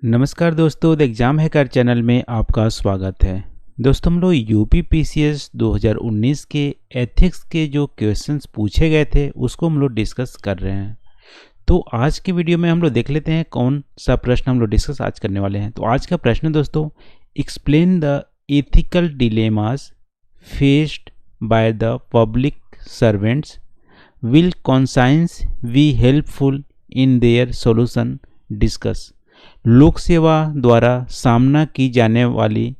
नमस्कार दोस्तों, the exam hacker channel में आपका स्वागत है। दोस्तों, हम लोग यूपी पीसीएस 2019 के एथिक्स के जो क्वेश्चंस पूछे गए थे उसको हम लोग डिस्कस कर रहे हैं। तो आज की वीडियो में हम लोग देख लेते हैं कौन सा प्रश्न हम लोग डिस्कस आज करने वाले हैं। तो आज का प्रश्न दोस्तों, explain the ethical dilemmas faced by the public servants, will conscience be helpful in their solution, discuss. लोक सेवा द्वारा सामना की जाने वाली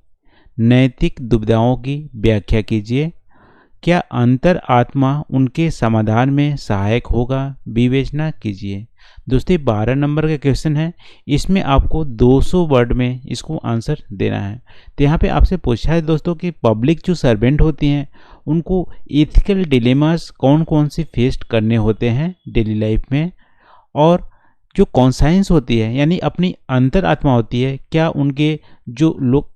नैतिक दुविधाओं की व्याख्या कीजिए। क्या अंतर आत्मा उनके समाधान में सहायक होगा, विवेचना कीजिए। दोस्तों, 12 नंबर का क्वेश्चन है। इसमें आपको 200 वर्ड में इसको आंसर देना है। तो यहाँ पे आपसे पूछा है दोस्तों कि पब्लिक जो सर्वेंट होती हैं उनको एथिकल डिलेमास कौन कौन से फेस करने होते हैं डेली लाइफ में, और जो कॉन्साइंस होती है यानी अपनी अंतर आत्मा होती है, क्या उनके जो लोग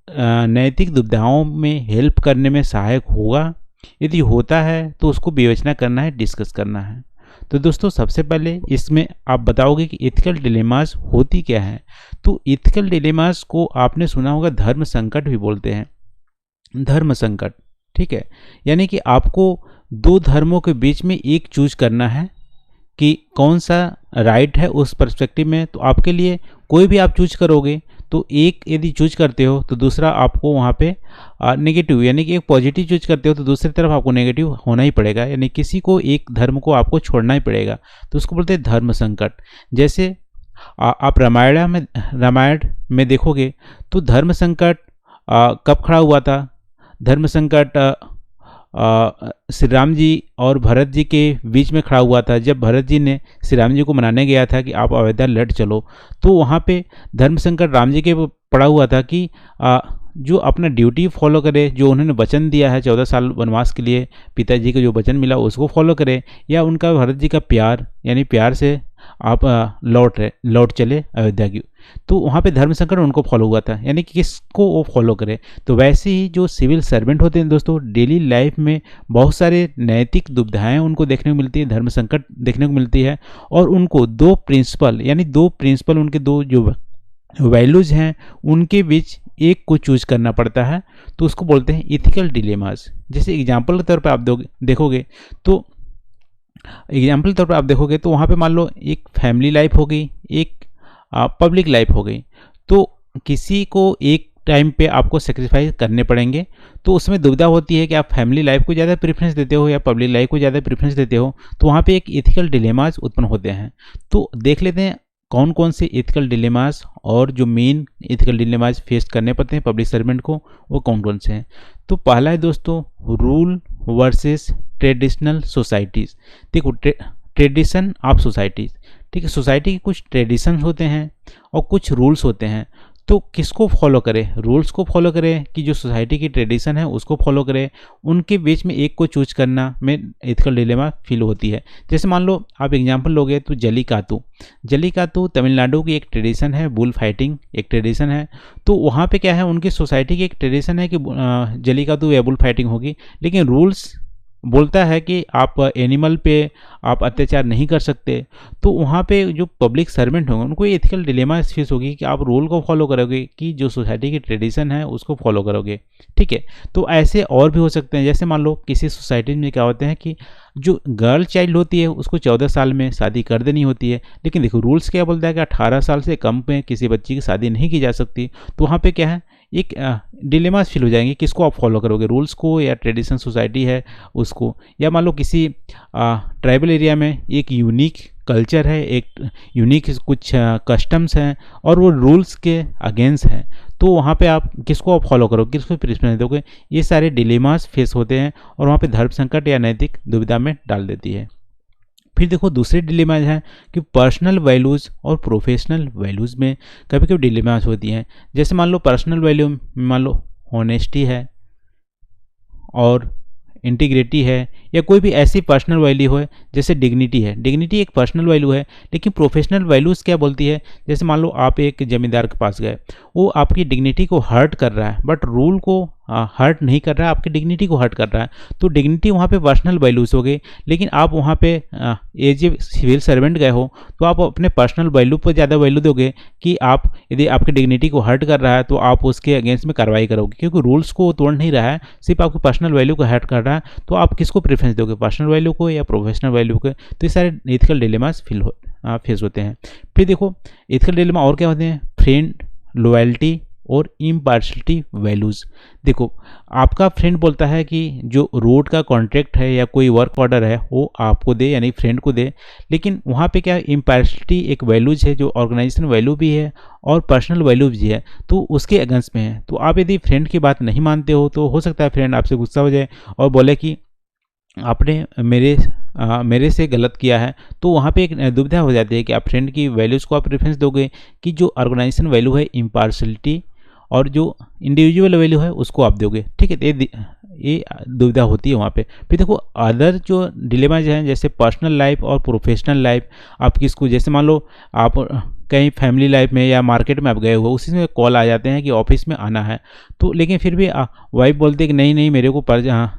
नैतिक दुविधाओं में हेल्प करने में सहायक होगा। यदि होता है तो उसको विवेचना करना है, डिस्कस करना है। तो दोस्तों, सबसे पहले इसमें आप बताओगे कि एथिकल डिलेमास होती क्या है। तो एथिकल डिलेमास को आपने सुना होगा धर्म संकट भी बोलते हैं। धर्म संकट, ठीक है, यानी कि आपको दो धर्मों के बीच में एक चूज करना है कि कौन सा राइट है उस पर्सपेक्टिव में। तो आपके लिए कोई भी आप चूज करोगे तो एक यदि चूज करते हो तो दूसरा आपको वहाँ पे नेगेटिव, यानी कि एक पॉजिटिव चूज करते हो तो दूसरी तरफ आपको नेगेटिव होना ही पड़ेगा, यानी किसी को एक धर्म को आपको छोड़ना ही पड़ेगा। तो उसको बोलते हैं धर्म संकट। जैसे आप रामायण में देखोगे तो धर्म संकट कब खड़ा हुआ था। धर्म संकट श्री राम जी और भरत जी के बीच में खड़ा हुआ था। जब भरत जी ने श्री राम जी को मनाने गया था कि आप अयोध्या लौट चलो, तो वहाँ पे धर्म संकट राम जी के पड़ा हुआ था कि जो अपना ड्यूटी फॉलो करे, जो उन्होंने वचन दिया है 14 साल वनवास के लिए, पिताजी को जो वचन मिला उसको फॉलो करे, या उनका भरत जी का प्यार, यानी प्यार से आप लौट चले अयोध्या की। तो वहाँ पे धर्म संकट उनको फॉलो हुआ था, यानी कि किसको वो फॉलो करे। तो वैसे ही जो सिविल सर्वेंट होते हैं दोस्तों, डेली लाइफ में बहुत सारे नैतिक दुविधाएं उनको देखने को मिलती है, धर्म संकट देखने को मिलती है, और उनको दो प्रिंसिपल उनके दो जो वैल्यूज हैं उनके बीच एक को चूज करना पड़ता है। तो उसको बोलते हैं इथिकल डिलेमास। जैसे एग्जाम्पल के तौर पर आप देखोगे तो वहाँ पे मान लो एक फैमिली लाइफ हो गई, एक पब्लिक लाइफ हो गई। तो किसी को एक टाइम पे आपको सेक्रीफाइस करने पड़ेंगे। तो उसमें दुविधा होती है कि आप फैमिली लाइफ को ज़्यादा प्रेफरेंस देते हो या पब्लिक लाइफ को ज़्यादा प्रेफरेंस देते हो। तो वहाँ पे एक एथिकल डिलेमास उत्पन्न होते हैं। तो देख लेते हैं कौन कौन से एथिकल डिलेमास और जो मेन एथिकल डिलेमास फेस करने पड़ते हैं पब्लिक सर्वेंट को, वो कौन कौन से हैं। तो पहला है दोस्तों, रूल वर्सेस ट्रेडिशनल सोसाइटीज़। देखो, ट्रेडिशन ऑफ सोसाइटीज़, ठीक है, सोसाइटी के कुछ ट्रेडिशन होते हैं और कुछ रूल्स होते हैं। तो किसको फॉलो करें, रूल्स को फॉलो करें कि जो सोसाइटी की ट्रेडिशन है उसको फॉलो करें। उनके बीच में एक को चूज करना में एथिकल डिलेमा फील होती है। जैसे मान लो आप एग्जांपल लोगे तो जल्लीकातू तमिलनाडु की एक ट्रेडिशन है, बुल फाइटिंग एक ट्रेडिशन है। तो वहाँ पे क्या है, उनकी सोसाइटी की एक ट्रेडिशन है कि जल्लीकातू या बुल फाइटिंग होगी, लेकिन रूल्स बोलता है कि आप एनिमल पे आप अत्याचार नहीं कर सकते। तो वहाँ पे जो पब्लिक सर्वेंट होंगे उनको एथिकल डिलेमा फेस होगी कि आप रूल को फॉलो करोगे कि जो सोसाइटी की ट्रेडिशन है उसको फॉलो करोगे, ठीक है। तो ऐसे और भी हो सकते हैं। जैसे मान लो किसी सोसाइटी में क्या होते हैं कि जो गर्ल चाइल्ड होती है उसको 14 साल में शादी कर देनी होती है, लेकिन देखो रूल्स क्या बोलता है कि 18 साल से कम में किसी बच्ची की शादी नहीं की जा सकती। तो वहाँ पे क्या है, एक डिलेमास फील हो जाएंगे, किसको आप फॉलो करोगे, रूल्स को या ट्रेडिशन सोसाइटी है उसको। या मान लो किसी ट्राइबल एरिया में एक यूनिक कल्चर है, एक यूनिक कुछ कस्टम्स हैं और वो रूल्स के अगेंस्ट हैं। तो वहाँ पे आप किसको आप फॉलो करोगे, किसको प्रेफरेंस दोगे। ये सारे डिलेमास फेस होते हैं और वहाँ पे धर्म संकट या नैतिक दुविधा में डाल देती है। फिर देखो दूसरे डिलेमाज हैं कि पर्सनल वैल्यूज़ और प्रोफेशनल वैल्यूज़ में कभी कभी डिलेमाज होती हैं। जैसे मान लो पर्सनल वैल्यू में मान लो ऑनेस्टी है और इंटीग्रिटी है, या कोई भी ऐसी पर्सनल वैल्यू है। जैसे डिग्निटी है, डिग्निटी एक पर्सनल वैल्यू है, लेकिन प्रोफेशनल वैल्यूज़ क्या बोलती है। जैसे मान लो आप एक जमींदार के पास गए, वो आपकी डिग्निटी को हर्ट कर रहा है, बट रूल को हर्ट नहीं कर रहा है, आपकी डिग्निटी को हर्ट कर रहा है। तो डिग्निटी वहाँ पे पर्सनल वैल्यूज हो गई, लेकिन आप वहाँ पे एज ए सिविल सर्वेंट गए हो तो आप अपने पर्सनल वैल्यू पर ज़्यादा वैल्यू दोगे कि आप यदि आपकी डिग्निटी को हर्ट कर रहा है तो आप उसके अगेंस्ट में कार्रवाई करोगे, क्योंकि रूल्स को तोड़ नहीं रहा है, सिर्फ आपकी पर्सनल वैल्यू को हर्ट कर रहा है। तो आप किसको प्रेफरेंस दोगे, पर्सनल वैल्यू को या प्रोफेशनल वैल्यू को? तो ये सारे एथिकल डिलेमास फेस होते हैं। फिर देखो एथिकल डिलेमा और क्या होते हैं, फ्रेंड लॉयल्टी और इम्पार्शलिटी वैल्यूज़। देखो आपका फ्रेंड बोलता है कि जो रोड का कॉन्ट्रैक्ट है या कोई वर्क ऑर्डर है वो आपको दे, यानी फ्रेंड को दे, लेकिन वहाँ पे क्या इम्पार्शलिटी एक वैल्यूज है जो ऑर्गेनाइजेशन वैल्यू भी है और पर्सनल वैल्यू भी है, तो उसके अगेंस्ट में है। तो आप यदि फ्रेंड की बात नहीं मानते हो तो हो सकता है फ्रेंड आपसे गुस्सा हो जाए और बोले कि आपने मेरे से गलत किया है। तो वहाँ पे एक दुविधा हो जाती है कि आप फ्रेंड की वैल्यूज़ को आप प्रेफरेंस दोगे कि जो ऑर्गेनाइजेशन वैल्यू है इम्पार्शलिटी, और जो इंडिविजुअल वैल्यू है उसको आप दोगे। ठीक है, तो ये दुविधा होती है वहाँ पे। फिर देखो अदर जो डिलेमाज हैं जैसे पर्सनल लाइफ और प्रोफेशनल लाइफ, आप किसको, जैसे मान लो आप कहीं फैमिली लाइफ में या मार्केट में आप गए हो, उसी में कॉल आ जाते हैं कि ऑफिस में आना है, तो लेकिन फिर भी वाइफ बोलती है कि नहीं नहीं मेरे को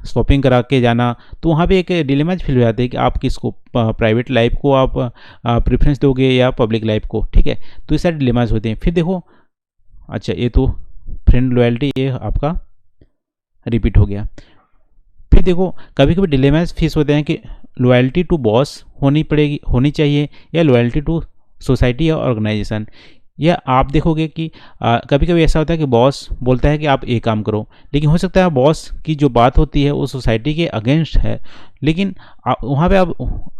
शॉपिंग करा के जाना। तो वहाँ पे एक डिलेमाज फील हो जाती है कि आप किसको, प्राइवेट लाइफ को आप प्रेफरेंस दोगे या पब्लिक लाइफ को। ठीक है, तो ये सारे डिलेमाज होते हैं। फिर देखो अच्छा ये तो फ्रेंड लॉयल्टी ये आपका रिपीट हो गया। फिर देखो कभी कभी डिलेमास फेस होते हैं कि लॉयल्टी टू बॉस होनी चाहिए या लॉयल्टी टू सोसाइटी या ऑर्गेनाइजेशन। या आप देखोगे कि कभी कभी ऐसा होता है कि बॉस बोलता है कि आप ये काम करो, लेकिन हो सकता है बॉस की जो बात होती है वो सोसाइटी के अगेंस्ट है, लेकिन वहाँ पे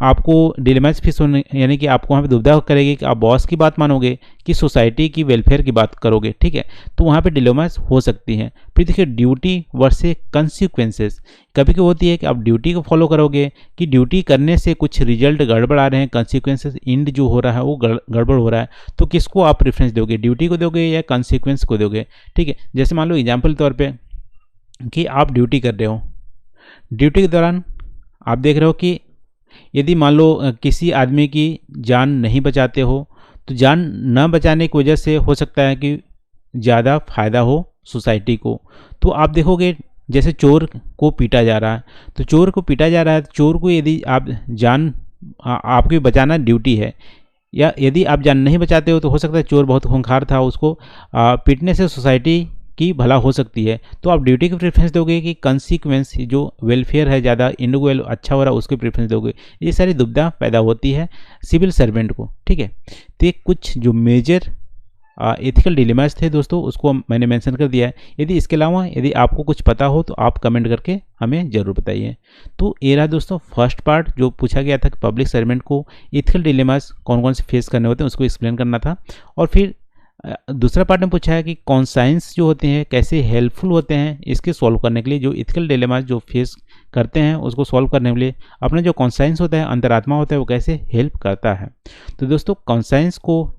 आपको डिलेमास फेस होने, यानी कि आपको वहाँ पे दुविधा करेगी कि आप बॉस की बात मानोगे कि सोसाइटी की वेलफेयर की बात करोगे। ठीक है, तो वहाँ पे डिलेमास हो सकती हैं। फिर देखिए ड्यूटी वर्सेस कंसिक्वेंसेस, कभी कभी होती है कि आप ड्यूटी को फॉलो करोगे कि ड्यूटी करने से कुछ रिजल्ट गड़बड़ आ रहे हैं, कंसिक्वेंसेस एंड जो हो रहा है वो गड़बड़ हो रहा है, तो किसको आप प्रेफरेंस दोगे, ड्यूटी को दोगे या कंसिक्वेंस को दोगे। ठीक है, जैसे मान लो एग्जाम्पल तौर पर कि आप ड्यूटी कर रहे हो, ड्यूटी के दौरान आप देख रहे हो कि यदि मान लो किसी आदमी की जान नहीं बचाते हो, तो जान न बचाने की वजह से हो सकता है कि ज़्यादा फायदा हो सोसाइटी को। तो आप देखोगे जैसे चोर को पीटा जा रहा है, तो चोर को पीटा जा रहा है, तो चोर को यदि आप जान आपकी बचाना ड्यूटी है, या यदि आप जान नहीं बचाते हो तो हो सकता है चोर बहुत खूंखार था, उसको पीटने से सोसाइटी की भला हो सकती है। तो आप ड्यूटी की प्रेफरेंस दोगे कि कंसिक्वेंस जो वेलफेयर है ज़्यादा इंडिविजुअल अच्छा हो रहा है उसकी प्रेफरेंस दोगे। ये सारी दुविधा पैदा होती है सिविल सर्वेंट को। ठीक है, तो ये कुछ जो मेजर एथिकल डिलेमास थे दोस्तों उसको मैंने मेंशन कर दिया है। यदि इसके अलावा यदि आपको कुछ पता हो तो आप कमेंट करके हमें ज़रूर बताइए। तो ये रहा दोस्तों फर्स्ट पार्ट जो पूछा गया था कि पब्लिक सर्वेंट को एथिकल डिलेमास कौन कौन से फेस करने होते हैं उसको एक्सप्लेन करना था। और फिर दूसरा पार्ट में पूछा है कि कॉन्साइंस जो होते हैं कैसे हेल्पफुल होते हैं इसके सॉल्व करने के लिए, जो एथिकल डिलेमास जो फेस करते हैं उसको सॉल्व करने के लिए अपना जो कॉन्साइंस होता है, अंतरात्मा होता है, वो कैसे हेल्प करता है। तो दोस्तों कॉन्साइंस को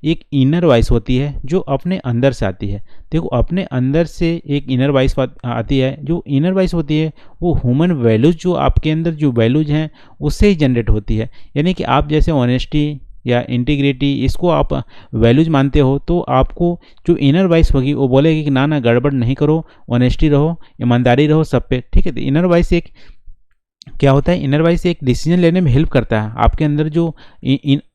एक इनर वॉइस होती है जो अपने अंदर से आती है। देखो अपने अंदर से एक इनर वॉइस आती है, जो इनर वॉइस होती है वो ह्यूमन वैल्यूज, जो आपके अंदर जो वैल्यूज हैं उससे ही जनरेट होती है। यानी कि आप जैसे ऑनेस्टी या इंटीग्रिटी इसको आप वैल्यूज मानते हो, तो आपको जो इनर वॉइस होगी वो बोलेगी कि ना गड़बड़ नहीं करो, ऑनेस्टी रहो, ईमानदारी रहो सब पे। ठीक है, तो इनर वॉइस एक क्या होता है, इनर वॉइस एक डिसीजन लेने में हेल्प करता है। आपके अंदर जो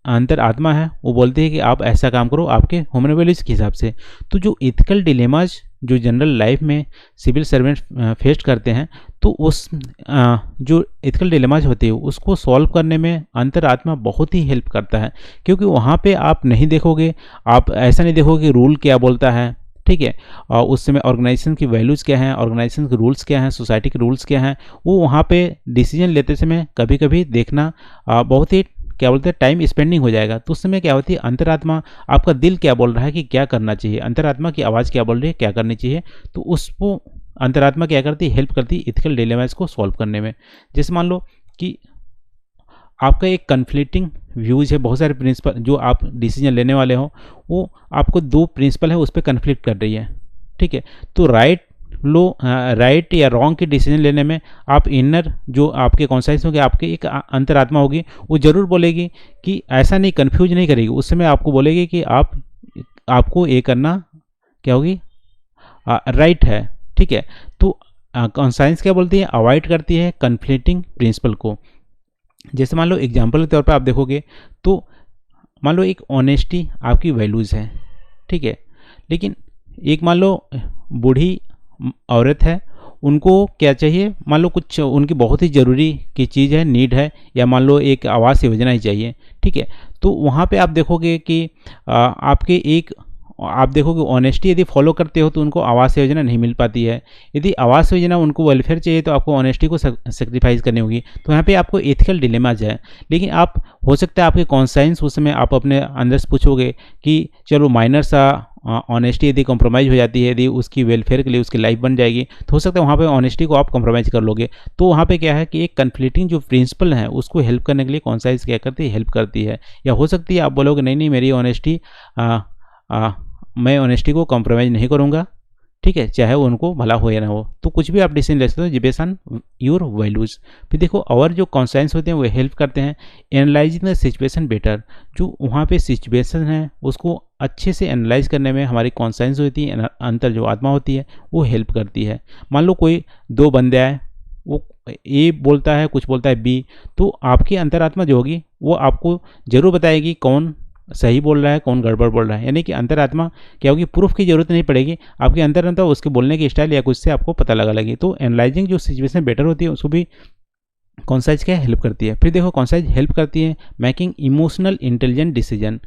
अंतर आत्मा है वो बोलती है कि आप ऐसा काम करो आपके ह्यूमन वैल्यूज के हिसाब से। तो जो एथिकल डिलेमाज जो जनरल लाइफ में सिविल सर्वेंट फेस करते हैं, तो उस जो एथिकल डिलेमाज होते हैं उसको सॉल्व करने में अंतरात्मा बहुत ही हेल्प करता है, क्योंकि वहाँ पे आप नहीं देखोगे, आप ऐसा नहीं देखोगे कि रूल क्या बोलता है। ठीक है, और उस समय ऑर्गेनाइजेशन की वैल्यूज़ क्या हैं, ऑर्गेनाइजेशन के रूल्स क्या हैं, सोसाइटी के रूल्स क्या हैं, वो वहाँ पे डिसीजन लेते समय कभी कभी देखना बहुत ही क्या बोलते हैं टाइम स्पेंडिंग हो जाएगा। तो उस समय क्या होती है, अंतरात्मा आपका दिल क्या बोल रहा है कि क्या करना चाहिए, अंतरात्मा की आवाज़ क्या बोल रही है क्या करनी चाहिए, तो उसको अंतरात्मा क्या करती है, हेल्प करती है एथिकल डिलेमास को सॉल्व करने में। जैसे मान लो कि आपका एक कन्फ्लिक्टिंग व्यूज है, बहुत सारे प्रिंसिपल जो आप डिसीजन लेने वाले हो वो आपको दो प्रिंसिपल है उस पर कन्फ्लिक्ट कर रही है। ठीक है, तो राइट या रॉन्ग के डिसीजन लेने में आप इनर जो आपके कॉन्साइंस होगी, आपके एक अंतरात्मा होगी, वो जरूर बोलेगी कि ऐसा नहीं, कंफ्यूज नहीं करेगी, उस समय आपको बोलेगी कि आपको ये करना क्या होगी, राइट है। ठीक है, तो कॉन्साइंस क्या बोलती है, अवॉइड करती है कन्फ्लिक्टिंग प्रिंसिपल को। जैसे मान लो एग्जाम्पल के तौर पर आप देखोगे तो मान लो एक ऑनेस्टी आपकी वैल्यूज़ है, ठीक है, लेकिन एक मान लो बूढ़ी औरत है, उनको क्या चाहिए, मान लो कुछ उनकी बहुत ही ज़रूरी की चीज़ है, नीड है, या मान लो एक आवास योजना ही चाहिए, ठीक है, तो वहाँ पे आप देखोगे कि आपके एक आप देखोगे ऑनेस्टी यदि फॉलो करते हो तो उनको आवास योजना नहीं मिल पाती है। यदि आवास योजना उनको वेलफेयर चाहिए तो आपको ऑनेस्टी को सेक्रीफाइस करनी होगी। तो यहाँ पे आपको एथिकल डिलेमाज है। लेकिन आप हो सकता है आपके कॉन्साइंस उस समय आप अपने अंदर से पूछोगे कि चलो माइनर सा ऑनेस्टी यदि कॉम्प्रोमाइज़ हो जाती है, यदि उसकी वेलफेयर के लिए उसकी लाइफ बन जाएगी, तो हो सकता है वहाँ पे ऑनेस्टी को आप कॉम्प्रोमाइज़ कर लोगे। तो वहाँ पे क्या है कि एक कन्फ्लिक्टिंग जो प्रिंसिपल है उसको हेल्प करने के लिए कॉन्साइंस क्या करती है, हेल्प करती है। या हो सकती है आप बोलोगे नहीं नहीं मेरी ऑनेस्टी मैं ऑनेस्टी को कॉम्प्रोमाइज़ नहीं करूँगा, ठीक है, चाहे वो उनको भला हो या ना हो। तो कुछ भी आप डिसीजन ले सकते हो बेस्ड ऑन योर वैल्यूज़। फिर देखो और जो कॉन्साइंस होते हैं वो हेल्प करते हैं एनालाइजिंग द सिचुएशन बेटर। जो वहाँ पे सिचुएशन है उसको अच्छे से एनालाइज करने में हमारी कॉन्साइंस होती है, अंतर जो आत्मा होती है वो हेल्प करती है। मान लो कोई दो बंदे आए, वो ए बोलता है कुछ बोलता है बी, तो आपकी अंतरात्मा जो होगी वो आपको जरूर बताएगी कौन सही बोल रहा है कौन गड़बड़ बोल रहा है। यानी कि अंतरात्मा क्या होगी, प्रूफ की जरूरत नहीं पड़ेगी, आपकी अंतरात्मा उसके बोलने की स्टाइल या कुछ से आपको पता लगा लगी। तो एनालाइजिंग जो सिचुएशन बेटर होती है उसको भी कॉन्साइज क्या हेल्प करती है। फिर देखो कॉन्साइज हेल्प करती है making emotional intelligent decision.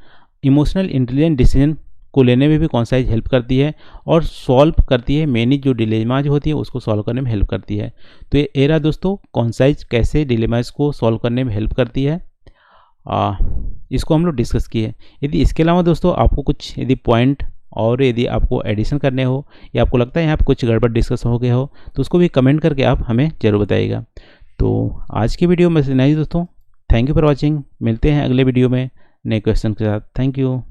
Emotional intelligent decision को लेने में भी कॉन्साइज हेल्प करती है और सॉल्व करती है मेनी जो डिलेमाज होती है उसको सॉल्व करने में हेल्प करती है। तो ये रहा दोस्तों कॉन्साइज कैसे डिलेमाज को सॉल्व करने में हेल्प करती है, इसको हम लोग डिस्कस किए। यदि इसके अलावा दोस्तों आपको कुछ यदि पॉइंट और यदि आपको एडिशन करने हो या आपको लगता है यहाँ पे कुछ गड़बड़ डिस्कस हो गया हो तो उसको भी कमेंट करके आप हमें ज़रूर बताइएगा। तो आज की वीडियो में इतना ही दोस्तों, थैंक यू फॉर वॉचिंग। मिलते हैं अगले वीडियो में नए क्वेश्चन के साथ। Thank you.